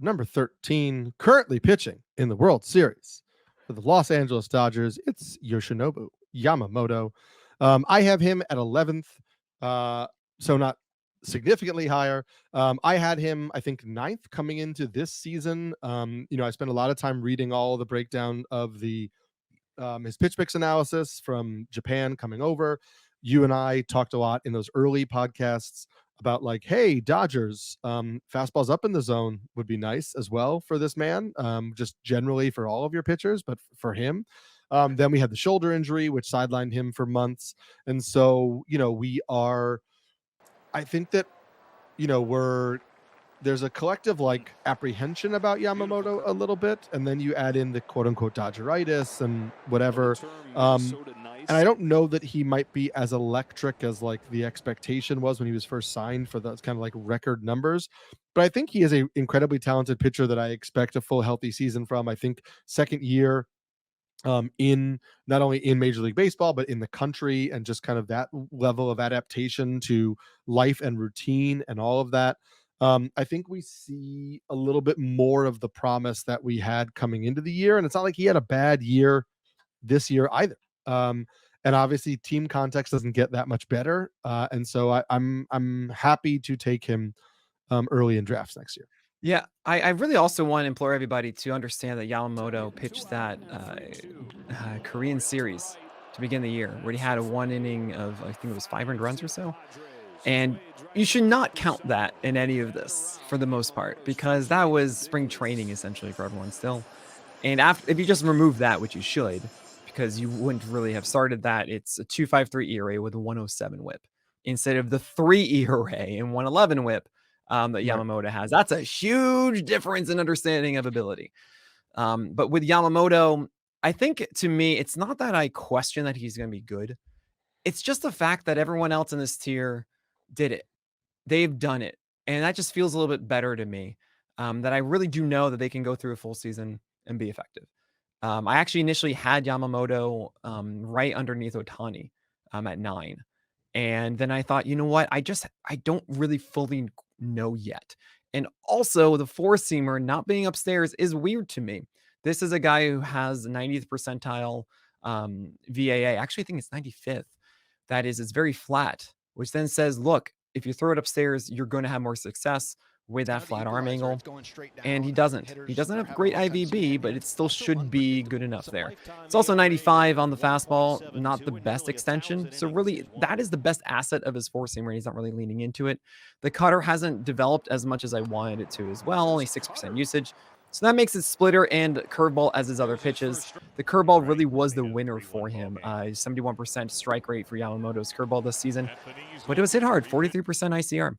number 13, currently pitching in the World Series for the Los Angeles Dodgers. It's Yoshinobu Yamamoto. I have him at 11th, so not significantly higher. I had him, I think, 9th coming into this season. I spent a lot of time reading all the breakdown of his pitch mix analysis from Japan coming over. You and I talked a lot in those early podcasts about like, hey, Dodgers, fastballs up in the zone would be nice as well for this man, just generally for all of your pitchers, but for him. Then we had the shoulder injury, which sidelined him for months. And so, I think that, there's a collective like apprehension about Yamamoto a little bit, and then you add in the quote unquote Dodgeritis and whatever. And I don't know that he might be as electric as like the expectation was when he was first signed for those kind of like record numbers. But I think he is a incredibly talented pitcher that I expect a full healthy season from. I think second year in not only in Major League Baseball, but in the country, and just kind of that level of adaptation to life and routine and all of that. I think we see a little bit more of the promise that we had coming into the year. And it's not like he had a bad year this year either. And obviously team context doesn't get that much better. And so I'm happy to take him early in drafts next year. Yeah, I really also want to implore everybody to understand that Yamamoto pitched that Korean series to begin the year, where he had a 1 inning of, I think it was 5 earned runs or so. And you should not count that in any of this for the most part, because that was spring training essentially for everyone still. And if you just remove that, which you should, because you wouldn't really have started that, it's a 2.53 ERA with a 107 whip instead of the 3 ERA and 111 whip that Yamamoto has. That's a huge difference in understanding of ability. But with Yamamoto, I think to me, it's not that I question that he's going to be good. It's just the fact that everyone else in this tier did it. They've done it. And that just feels a little bit better to me, that I really do know that they can go through a full season and be effective. I actually initially had Yamamoto right underneath Ohtani at 9. And then I thought, you know what? I don't really fully know yet. And also the 4-seamer not being upstairs is weird to me. This is a guy who has 90th percentile VAA. Actually, I think it's 95th. That is, it's very flat, which then says, look, if you throw it upstairs, you're going to have more success with that flat arm angle. And he doesn't. He doesn't have great IVB, but it still should be good enough there. It's also 95 on the fastball, not the best extension. So really, that is the best asset of his 4-seamer. He's not really leaning into it. The cutter hasn't developed as much as I wanted it to as well, only 6% usage. So that makes it splitter and curveball as his other pitches. The curveball really was the winner for him. 71% strike rate for Yamamoto's curveball this season, but it was hit hard, 43% ICR.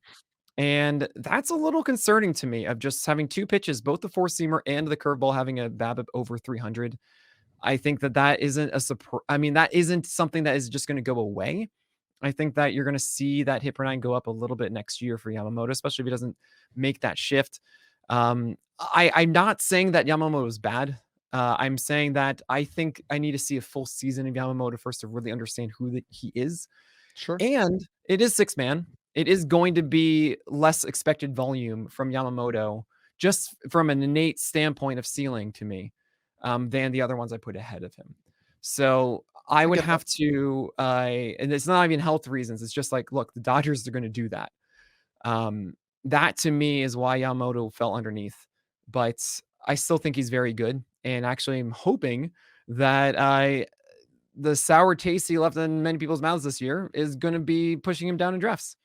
And that's a little concerning to me, of just having 2 pitches, both the 4-seamer and the curveball having a BABIP over 300. I think that isn't a surprise. I mean, that isn't something that is just going to go away. I think that you're going to see that hit per 9 go up a little bit next year for Yamamoto, especially if he doesn't make that shift. I'm not saying that Yamamoto is bad. I'm saying that I think I need to see a full season of Yamamoto first to really understand who he is. Sure. And it is 6-man. It is going to be less expected volume from Yamamoto, just from an innate standpoint of ceiling to me, than the other ones I put ahead of him. So I would have to, and it's not even health reasons. It's just like, look, the Dodgers are going to do that. That to me is why Yamamoto fell underneath, but I still think he's very good. And actually I'm hoping that the sour taste he left in many people's mouths this year is going to be pushing him down in drafts.